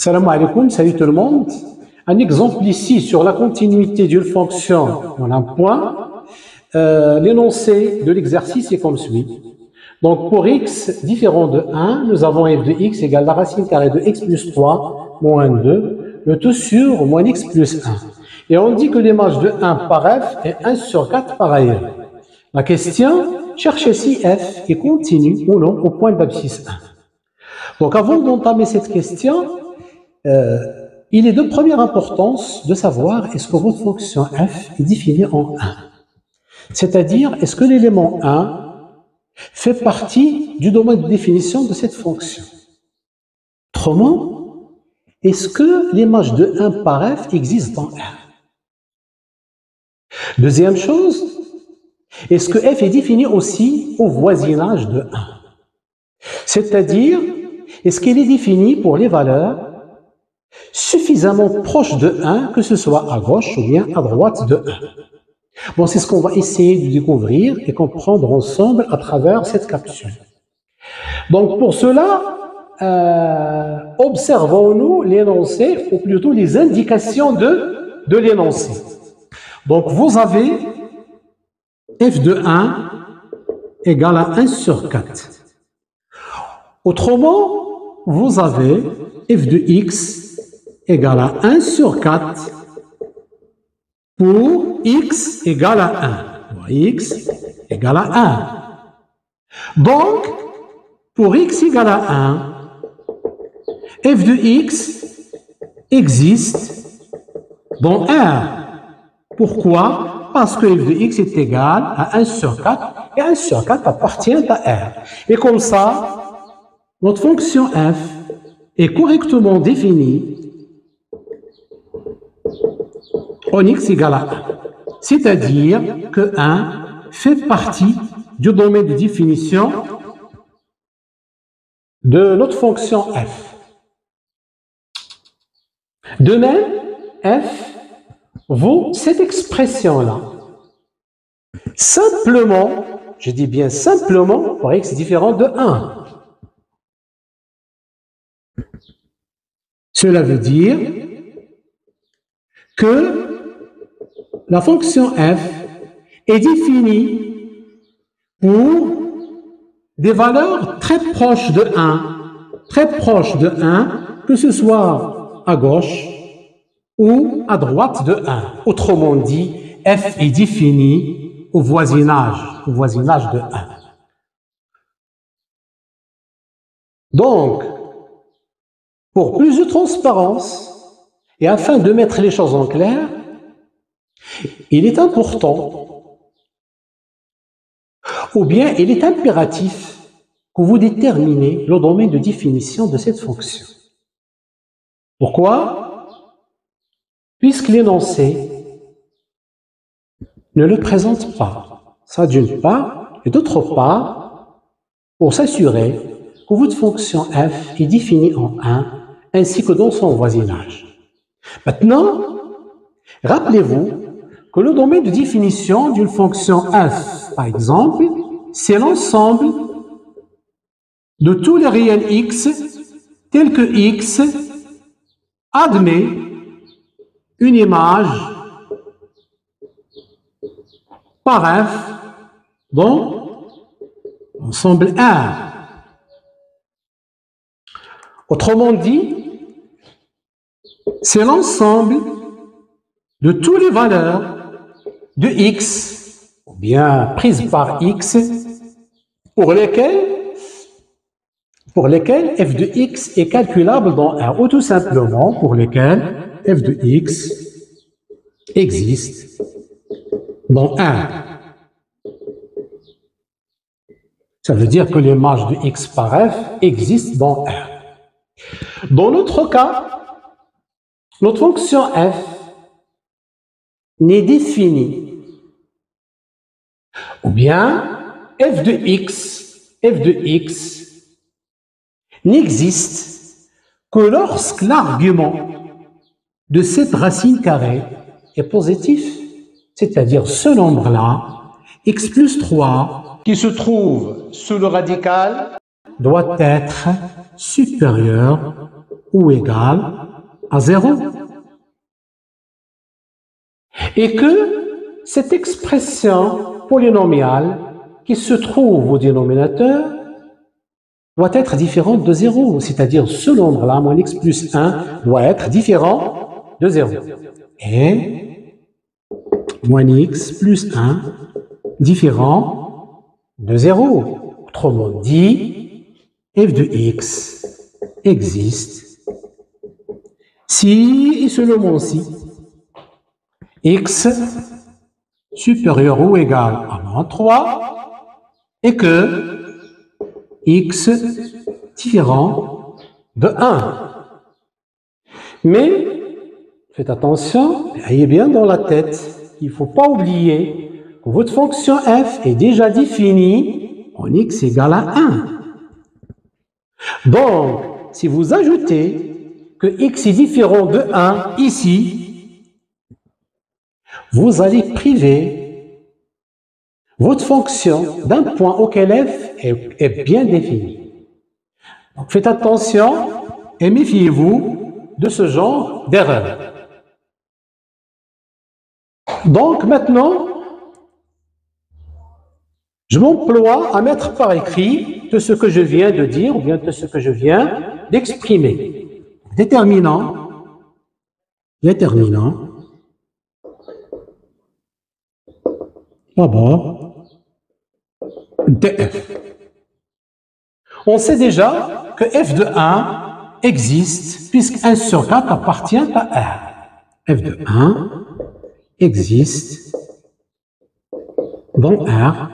Salam alaikum, salut tout le monde. Un exemple ici sur la continuité d'une fonction en un point. L'énoncé de l'exercice est comme suit. Donc pour x différent de 1, nous avons f de x égale la racine carrée de x plus 3 moins 2, le tout sur moins x plus 1. Et on dit que l'image de 1 par f est 1 sur 4 par ailleurs. La question, cherchez si f est continu ou non au point d'abscisse 1. Donc avant d'entamer cette question, il est de première importance de savoir est-ce que votre fonction f est définie en 1. C'est-à-dire, est-ce que l'élément 1 fait partie du domaine de définition de cette fonction. Autrement, est-ce que l'image de 1 par f existe dans R? Deuxième chose, est-ce que f est défini aussi au voisinage de 1? C'est-à-dire, est-ce qu'elle est définie pour les valeurs suffisamment proches de 1, que ce soit à gauche ou bien à droite de 1? Bon, c'est ce qu'on va essayer de découvrir et comprendre ensemble à travers cette capsule. Donc, pour cela, observons-nous l'énoncé, ou plutôt les indications de l'énoncé. Donc, vous avez f de 1 égale à 1 sur 4. Autrement, vous avez f de x égale à 1 sur 4 pour x égale à 1. Pour x égale à 1. Donc, pour x égale à 1, f de x existe dans R. Pourquoi? Parce que f de x est égal à 1 sur 4 et 1 sur 4 appartient à R. Et comme ça, notre fonction f est correctement définie en x égale à 1. C'est-à-dire que 1 fait partie du domaine de définition de notre fonction f. De même, f vaut cette expression-là. Simplement, je dis bien simplement, pour x différent de 1. Cela veut dire que la fonction f est définie pour des valeurs très proches de 1, que ce soit à gauche ou à droite de 1. Autrement dit, f est définie au voisinage de 1. Donc, pour plus de transparence et afin de mettre les choses en clair, il est important, ou bien il est impératif que vous déterminez le domaine de définition de cette fonction. Pourquoi? Puisque l'énoncé ne le présente pas. Ça d'une part, et d'autre part, pour s'assurer que votre fonction f est définie en 1, ainsi que dans son voisinage. Maintenant, rappelez-vous que le domaine de définition d'une fonction f, par exemple, c'est l'ensemble de tous les réels x tels que x admet une image par f dans l'ensemble R. Autrement dit, c'est l'ensemble de toutes les valeurs de x, ou bien prises par x, pour lesquelles f de x est calculable dans R, ou tout simplement pour lesquelles f de x existe dans R. Ça veut dire que l'image de x par f existe dans R. Dans notre cas, notre fonction f n'est définie, ou bien f de x n'existe que lorsque l'argument de cette racine carrée est positif, c'est-à-dire ce nombre-là, x plus 3, qui se trouve sous le radical, doit être supérieur ou égal à 0. Et que cette expression polynomiale qui se trouve au dénominateur doit être différente de 0, c'est-à-dire ce nombre-là, moins x plus 1, doit être différent de 0. Et moins x plus 1 différent de 0. Autrement dit, f de x existe si et seulement si x supérieur ou égal à moins 3 et que x différent de 1. Mais faites attention, ayez bien dans la tête, il ne faut pas oublier que votre fonction f est déjà définie en x égale à 1. Donc, si vous ajoutez que x est différent de 1 ici, vous allez priver votre fonction d'un point auquel f est bien défini. Donc, faites attention et méfiez-vous de ce genre d'erreur. Donc, maintenant, je m'emploie à mettre par écrit tout ce que je viens de dire ou bien tout ce que je viens d'exprimer. Déterminant d'abord df. On sait déjà que f de 1 existe puisque 1 sur 4 appartient à R. f de 1 existe dans R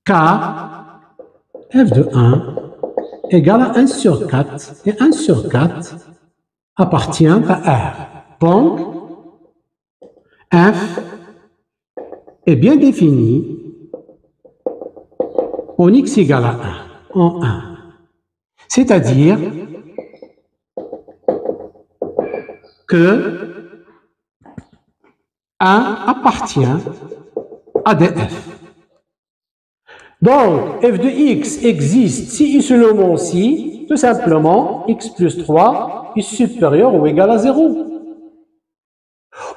car f de 1 égale à 1 sur 4 et 1 sur 4 appartient à R. Donc, f est bien défini en x égale à 1, en 1. C'est-à-dire que 1 appartient à df. Donc, f de x existe si et seulement si, tout simplement, x plus 3 est supérieur ou égal à 0.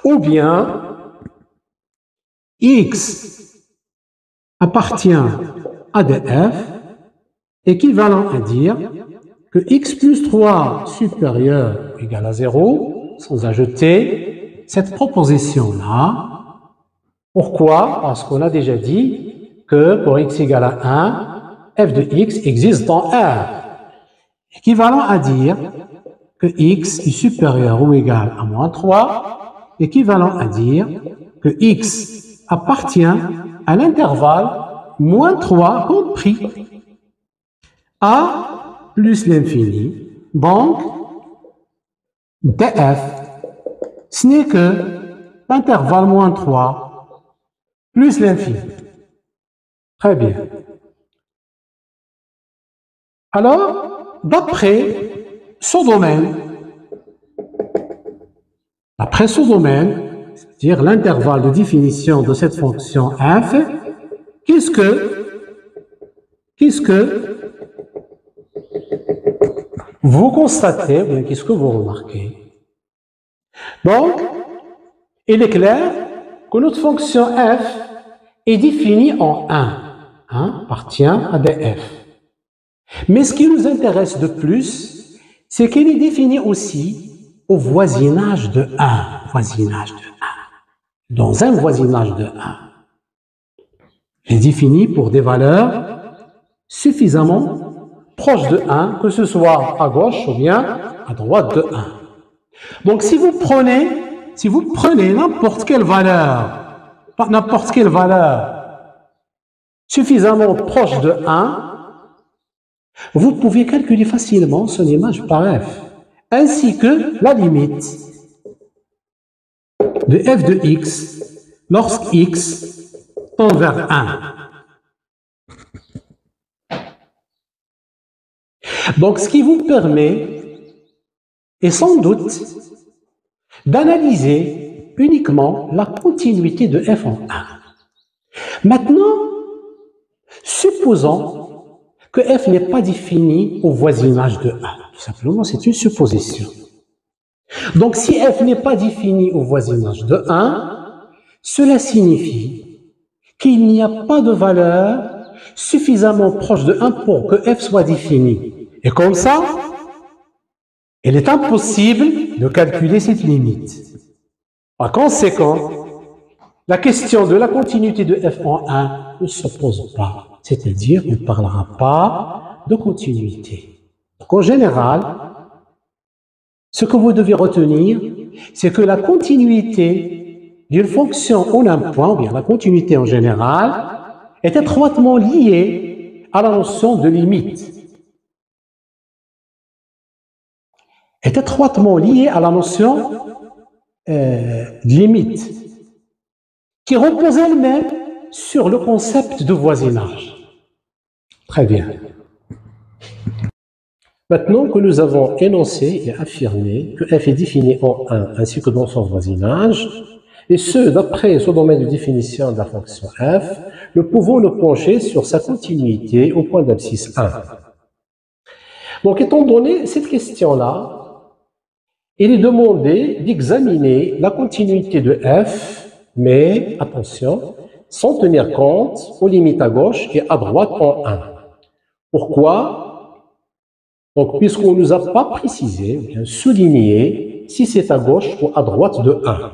Ou bien, x appartient à df, équivalent à dire que x plus 3 supérieur ou égal à 0, sans ajouter cette proposition-là. Pourquoi? Parce qu'on a déjà dit que pour x égale à 1, f de x existe dans R. Équivalent à dire que x est supérieur ou égal à moins 3, équivalent à dire que x appartient à l'intervalle moins 3 compris a plus l'infini. Donc, df, ce n'est que l'intervalle moins 3 plus l'infini. Très bien. Alors, d'après ce domaine, c'est-à-dire l'intervalle de définition de cette fonction f, qu'est-ce que vous constatez, ou bien qu'est-ce que vous remarquez? Donc, il est clair que notre fonction f est définie en 1, appartient à df. Mais ce qui nous intéresse de plus, c'est qu'elle est définie aussi au voisinage de 1. Dans un voisinage de 1. Elle est définie pour des valeurs suffisamment proches de 1, que ce soit à gauche ou bien à droite de 1. Donc si vous prenez n'importe quelle valeur suffisamment proche de 1, vous pouvez calculer facilement son image par f, ainsi que la limite de f de x lorsque x tend vers 1. Donc, ce qui vous permet, est sans doute, d'analyser uniquement la continuité de f en 1. Maintenant, supposons que f n'est pas défini au voisinage de 1. Tout simplement, c'est une supposition. Donc, si f n'est pas défini au voisinage de 1, cela signifie qu'il n'y a pas de valeur suffisamment proche de 1 pour que f soit défini. Et comme ça, il est impossible de calculer cette limite. Par conséquent, la question de la continuité de f en 1 ne se pose pas. C'est-à-dire, on ne parlera pas de continuité. Donc, en général, ce que vous devez retenir, c'est que la continuité d'une fonction en un point, ou bien la continuité en général, est étroitement liée à la notion de limite. Est étroitement liée à la notion de limite, qui repose elle-même sur le concept de voisinage. Très bien. Maintenant que nous avons énoncé et affirmé que f est défini en 1 ainsi que dans son voisinage, et ce, d'après ce domaine de définition de la fonction f, nous pouvons nous pencher sur sa continuité au point d'abscisse 1. Donc, étant donné cette question-là, il est demandé d'examiner la continuité de f, mais, attention, sans tenir compte aux limites à gauche et à droite en 1. Pourquoi? Donc, puisqu'on ne nous a pas précisé, ou bien souligné, si c'est à gauche ou à droite de 1.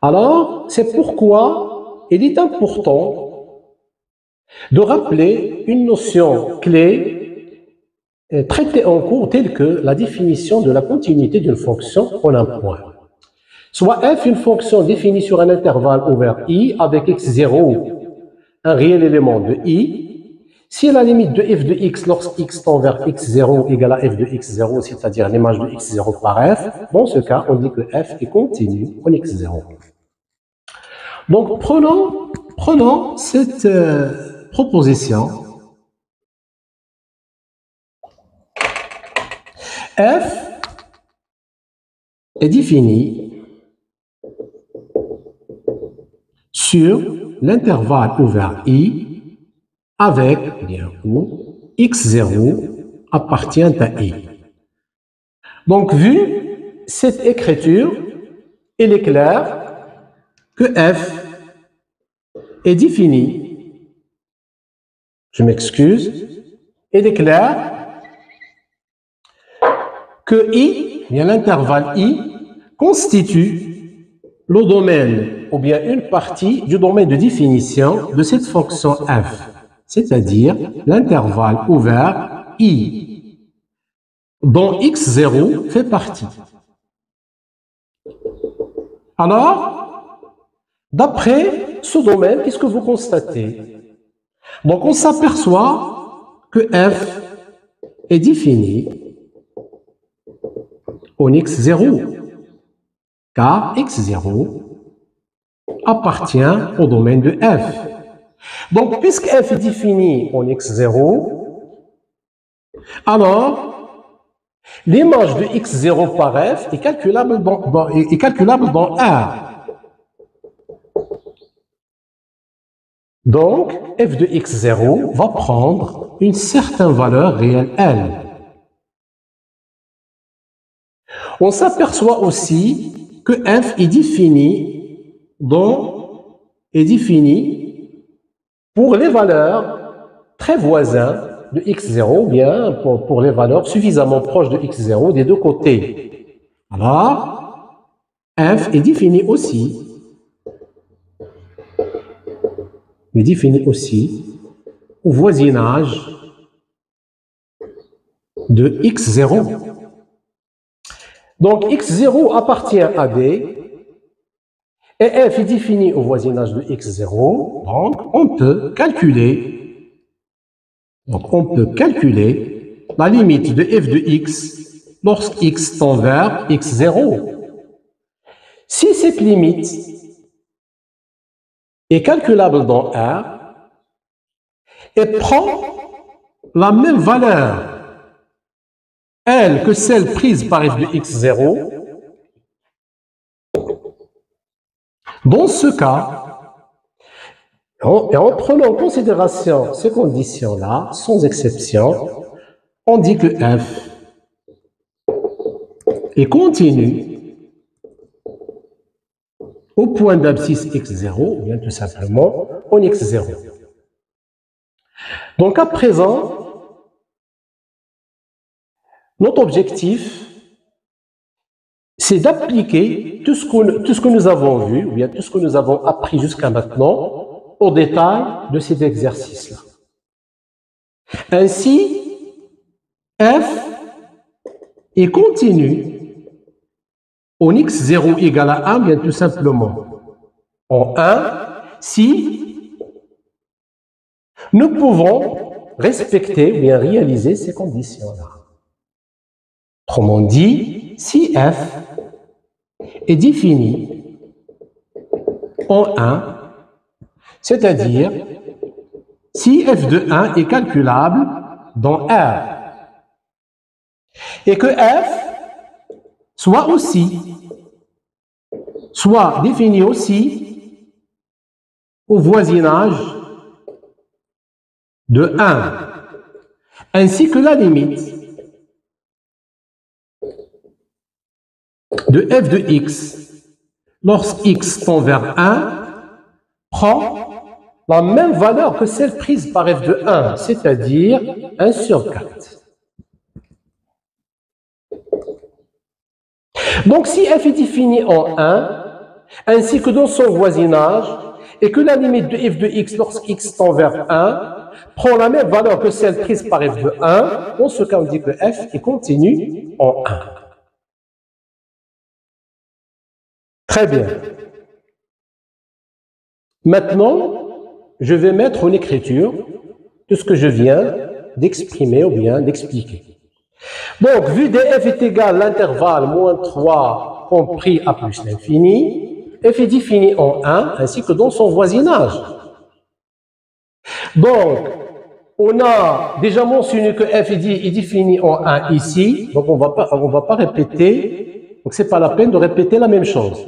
Alors, c'est pourquoi il est important de rappeler une notion clé traitée en cours telle que la définition de la continuité d'une fonction en un point. Soit f, une fonction définie sur un intervalle ouvert i avec x0, un réel élément de i, si la limite de f de x lorsque x tend vers x0 égale à f de x0, c'est-à-dire l'image de x0 par f, dans ce cas, on dit que f est continu en x0. Donc, prenons cette proposition. F est définie sur l'intervalle ouvert i avec bien où x0 appartient à i. Donc, vu cette écriture, il est clair que f est défini, je m'excuse, il est clair que i, bien l'intervalle i, constitue le domaine, ou bien une partie du domaine de définition de cette fonction f, c'est-à-dire l'intervalle ouvert i, dont x0 fait partie. Alors, d'après ce domaine, qu'est-ce que vous constatez? Donc, on s'aperçoit que f est défini en x0, car x0 appartient au domaine de f. Donc, puisque f est défini en x0, alors, l'image de x0 par f est calculable dans R. Donc, f de x0 va prendre une certaine valeur réelle L. On s'aperçoit aussi que f est défini pour les valeurs très voisines de x0, bien pour les valeurs suffisamment proches de x0 des deux côtés. Alors, f est défini aussi au voisinage de x0. Donc, x0 appartient à D et f est défini au voisinage de x0. Donc, on peut calculer la limite de f de x lorsque x tend vers x0. Si cette limite est calculable dans R et prend la même valeur L que celle prise par f de x0, dans ce cas, Et en prenant en considération ces conditions-là, sans exception, on dit que f est continu au point d'abscisse x0, ou bien tout simplement en x0. Donc à présent, notre objectif, c'est d'appliquer tout ce que nous avons vu, ou bien tout ce que nous avons appris jusqu'à maintenant, au détail de cet exercice-là. Ainsi, f est continu en x0 égale à 1, bien tout simplement en 1, si nous pouvons respecter ou bien réaliser ces conditions-là. Autrement dit, si f est défini en 1, c'est-à-dire si f de 1 est calculable dans R, et que f soit défini aussi au voisinage de 1, ainsi que la limite de f de x, lorsque x tend vers 1, prend la même valeur que celle prise par f de 1, c'est-à-dire 1 sur 4. Donc, si f est défini en 1, ainsi que dans son voisinage, et que la limite de f de x lorsque x tend vers 1 prend la même valeur que celle prise par f de 1, dans ce cas, on dit que f est continu en 1. Très bien. Maintenant, je vais mettre en écriture tout ce que je viens d'exprimer ou bien d'expliquer. Donc, vu df est égal à l'intervalle moins 3 compris à plus l'infini, f est défini en 1 ainsi que dans son voisinage. Donc, on a déjà mentionné que f est défini en 1 ici, donc on va pas répéter, donc c'est pas la peine de répéter la même chose.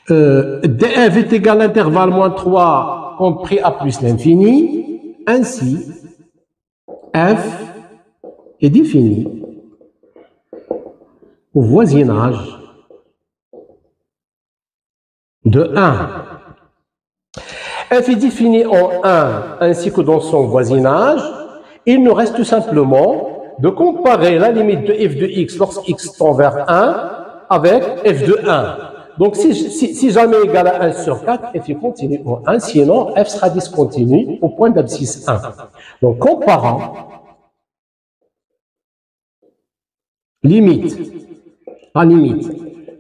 df est égal à l'intervalle moins 3 compris à plus l'infini, ainsi f est défini au voisinage de 1. f est défini en 1 ainsi que dans son voisinage. Il nous reste tout simplement de comparer la limite de f de x lorsque x tend vers 1 avec f de 1. Donc, si jamais égal à 1 sur 4, f est continu en 1, sinon f sera discontinu au point d'abscisse 1. Donc, comparant la limite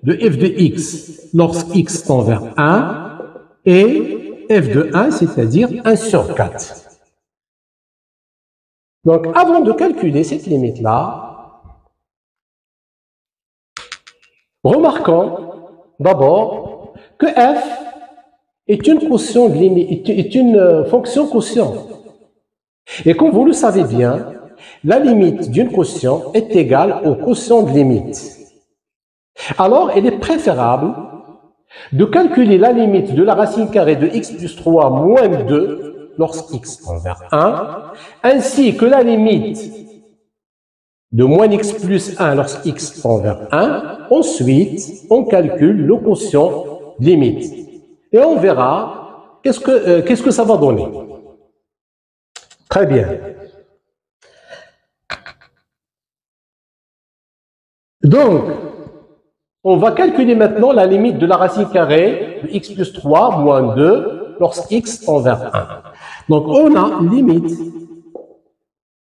de f de x lorsque x tend vers 1 et f de 1, c'est-à-dire 1 sur 4. Donc, avant de calculer cette limite-là, remarquons d'abord que f est une fonction quotient. Et comme vous le savez bien, la limite d'une quotient est égale au quotient de limite. Alors, il est préférable de calculer la limite de la racine carrée de x plus 3 moins 2 lorsque x tend vers 1, ainsi que la limite de moins x plus 1 lorsque x tend vers 1. Ensuite, on calcule le quotient limite. Et on verra qu'est-ce que ça va donner. Très bien. Donc, on va calculer maintenant la limite de la racine carrée de x plus 3 moins 2 lorsque x tend vers 1. Donc, on a limite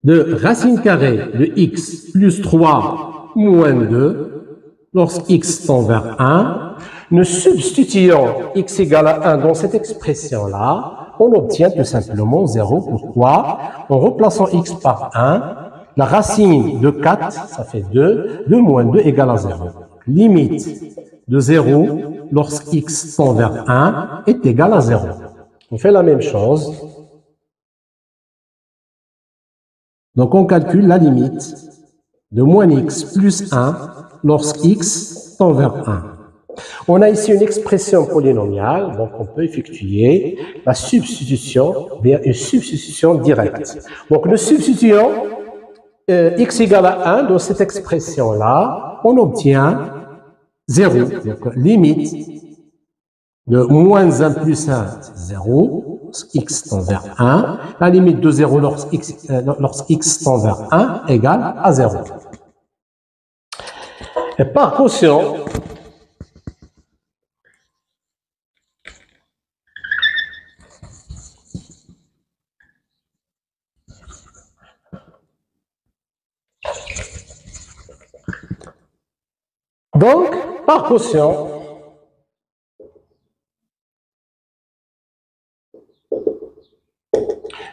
de racine carrée de x plus 3 moins 2 lorsque x tend vers 1. Nous substituons x égale à 1 dans cette expression-là. On obtient tout simplement 0. Pourquoi? En remplaçant x par 1, la racine de 4, ça fait 2. 2 moins 2 égale à 0. Limite de 0 lorsque x tend vers 1 est égale à 0. On fait la même chose. Donc, on calcule la limite de moins x plus 1 lorsque x tend vers 1. On a ici une expression polynomiale, donc on peut effectuer la substitution via une substitution directe. Donc nous substituons x égale à 1 dans cette expression-là, on obtient 0. Donc limite de moins 1 plus 1, c'est 0, lorsque x tend vers 1. La limite de 0 lorsque x tend vers 1 égale à 0. Et par quotient, donc, par quotient,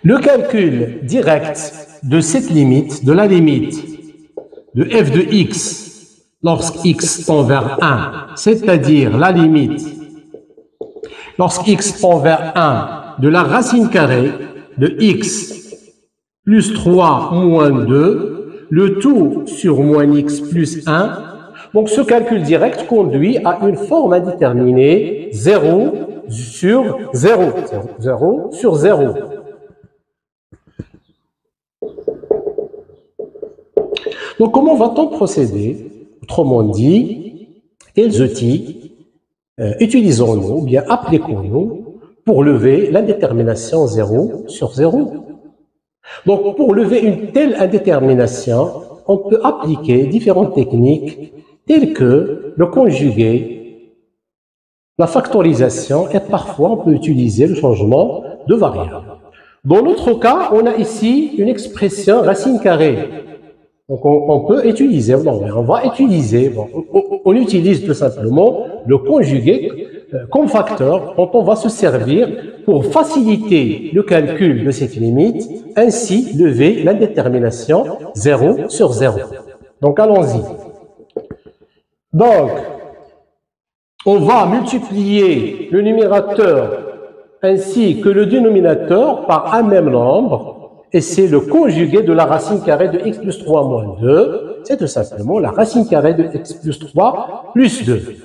le calcul direct de cette limite, de la limite de f de x lorsque x tend vers 1, c'est-à-dire la limite lorsque x tend vers 1 de la racine carrée de x plus 3 moins 2, le tout sur moins x plus 1. Donc ce calcul direct conduit à une forme indéterminée 0 sur 0, 0 sur 0. Donc comment va-t-on procéder? Autrement dit, quels outils utilisons-nous, ou bien appliquons-nous pour lever l'indétermination 0 sur 0? Donc pour lever une telle indétermination, on peut appliquer différentes techniques telles que le conjugué, la factorisation, et parfois on peut utiliser le changement de variable. Dans notre cas, on a ici une expression racine carrée. Donc on peut utiliser, on va utiliser, on utilise tout simplement le conjugué comme facteur dont on va se servir pour faciliter le calcul de cette limite, ainsi lever l'indétermination 0 sur 0. Donc allons-y. Donc, on va multiplier le numérateur ainsi que le dénominateur par un même nombre, et c'est le conjugué de la racine carrée de x plus 3 moins 2, c'est tout simplement la racine carrée de x plus 3 plus 2.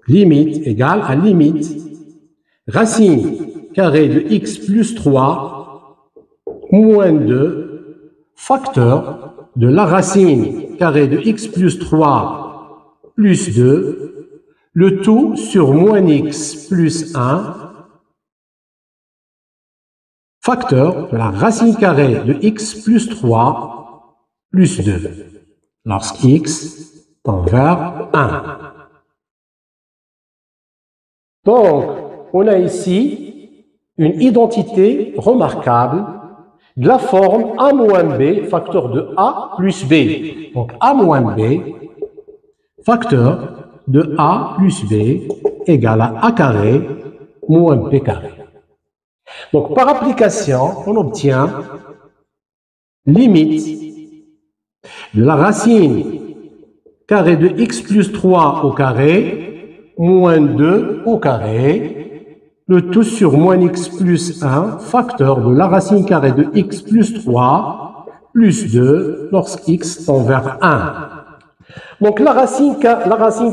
Limite égale à limite racine carrée de x plus 3 moins 2 facteur de la racine carrée de x plus 3 plus 2, le tout sur moins x plus 1, facteur de la racine carrée de x plus 3 plus 2, lorsqu'x tend vers 1. Donc, on a ici une identité remarquable de la forme a moins b, facteur de a plus b. Donc, a moins b, facteur de a plus b égale à a carré moins b carré. Donc, par application, on obtient limite de la racine carrée de x plus 3 au carré moins 2 au carré, le tout sur moins x plus 1, facteur de la racine carrée de x plus 3 plus 2 lorsqu'x tend vers 1. Donc, la racine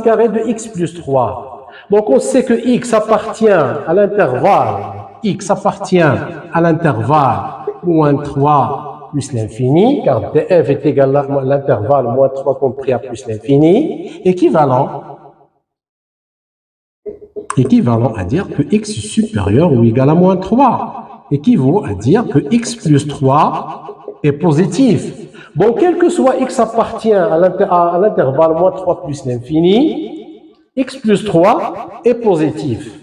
carrée de x plus 3. Donc, on sait que x appartient à l'intervalle moins 3 plus l'infini, car df est égal à l'intervalle moins 3 compris à plus l'infini, équivalent à dire que x est supérieur ou égal à moins 3, équivaut à dire que x plus 3 est positif. Bon, quel que soit x appartient à l'intervalle moins 3 plus l'infini, x plus 3 est positif.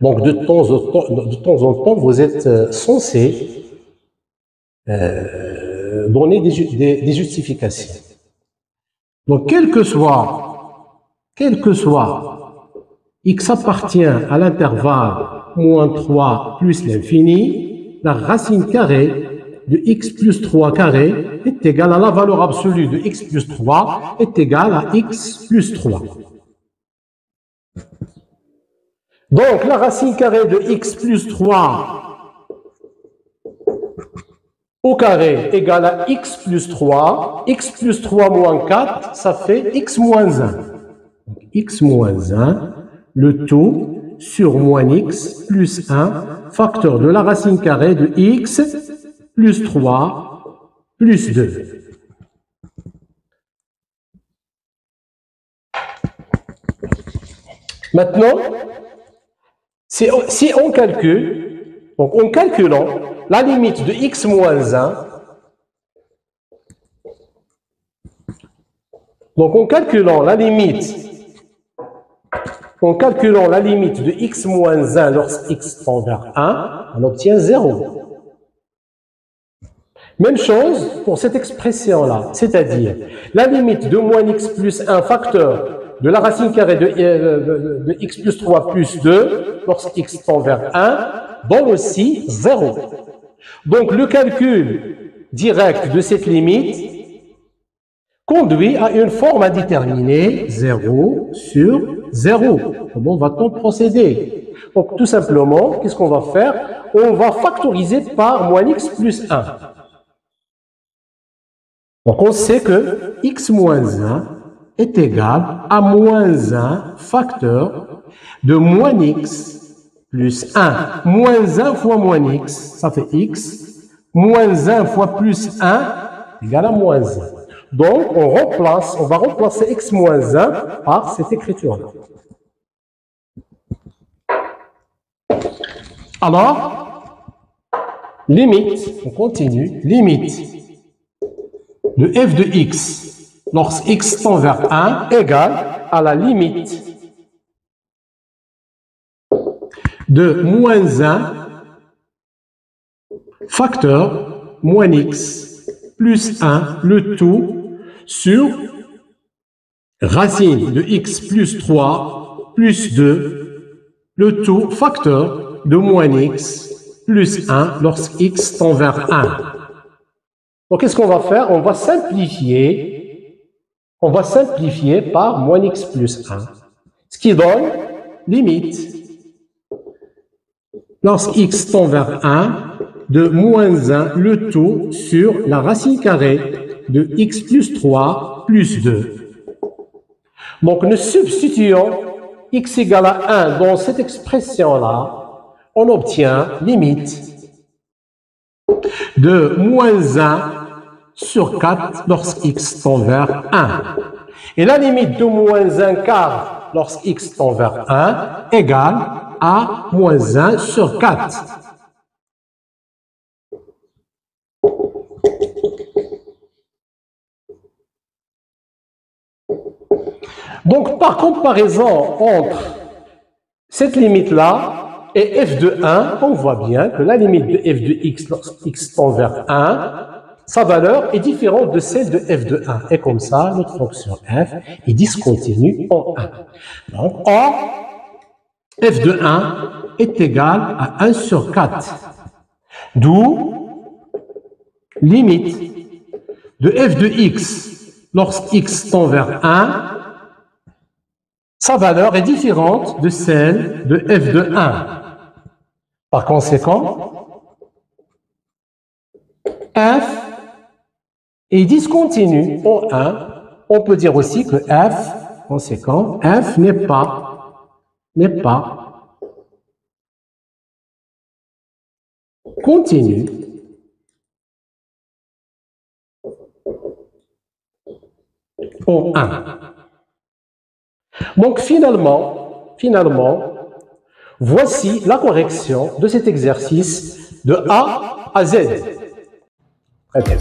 Donc, de temps en temps, vous êtes censé donner des justifications. Donc, quel que soit x appartient à l'intervalle moins 3 plus l'infini, la racine carrée de x plus 3 carré est égale à la valeur absolue de x plus 3 est égale à x plus 3. Donc, la racine carrée de x plus 3 au carré égale à x plus 3 moins 4, ça fait x moins 1. Donc, x moins 1, le tout sur moins x plus 1, facteur de la racine carrée de x plus 3 plus 2. Maintenant, si on calcule, donc en calculant la limite de x moins 1, donc en calculant la limite de x moins 1 lorsque x tend vers 1, on obtient 0. Même chose pour cette expression-là, c'est-à-dire la limite de moins x plus 1 facteur de la racine carrée de x plus 3 plus 2, lorsque x tend vers 1, donne aussi 0. Donc le calcul direct de cette limite conduit à une forme indéterminée 0 sur 0. Comment va-t-on procéder? Donc tout simplement, qu'est-ce qu'on va faire? On va factoriser par moins x plus 1. Donc on sait que x moins 1 est égal à moins 1 facteur de moins x plus 1. Moins 1 fois moins x, ça fait x. Moins 1 fois plus 1 égale à moins 1. Donc on va remplacer x moins 1 par cette écriture-là. Alors, limite, on continue, limite de f de x lorsque x tend vers 1 égale à la limite de moins 1 facteur moins x plus 1 le tout sur racine de x plus 3 plus 2 le tout facteur de moins x plus 1 lorsque x tend vers 1. Donc qu'est-ce qu'on va faire? On va simplifier par moins x plus 1, ce qui donne limite lorsque x tend vers 1 de moins 1 le tout sur la racine carrée de x plus 3 plus 2. Donc nous substituons x égale à 1 dans cette expression-là, on obtient limite de moins 1 sur 4 lorsque x tend vers 1. Et la limite de moins 1 quart lorsque x tend vers 1 égale à moins 1 sur 4. Donc, par comparaison entre cette limite-là et f de 1, on voit bien que la limite de f de x lorsque x tend vers 1, sa valeur est différente de celle de f de 1. Et comme ça, notre fonction f est discontinue en 1. Donc, or, f de 1 est égal à 1 sur 4. D'où limite de f de x lorsque x tend vers 1, sa valeur est différente de celle de f de 1. Par conséquent, f est discontinu en 1. On peut dire aussi que f, conséquent, f n'est pas continu en 1. Donc finalement, voici la correction de cet exercice de A à Z. Très bien.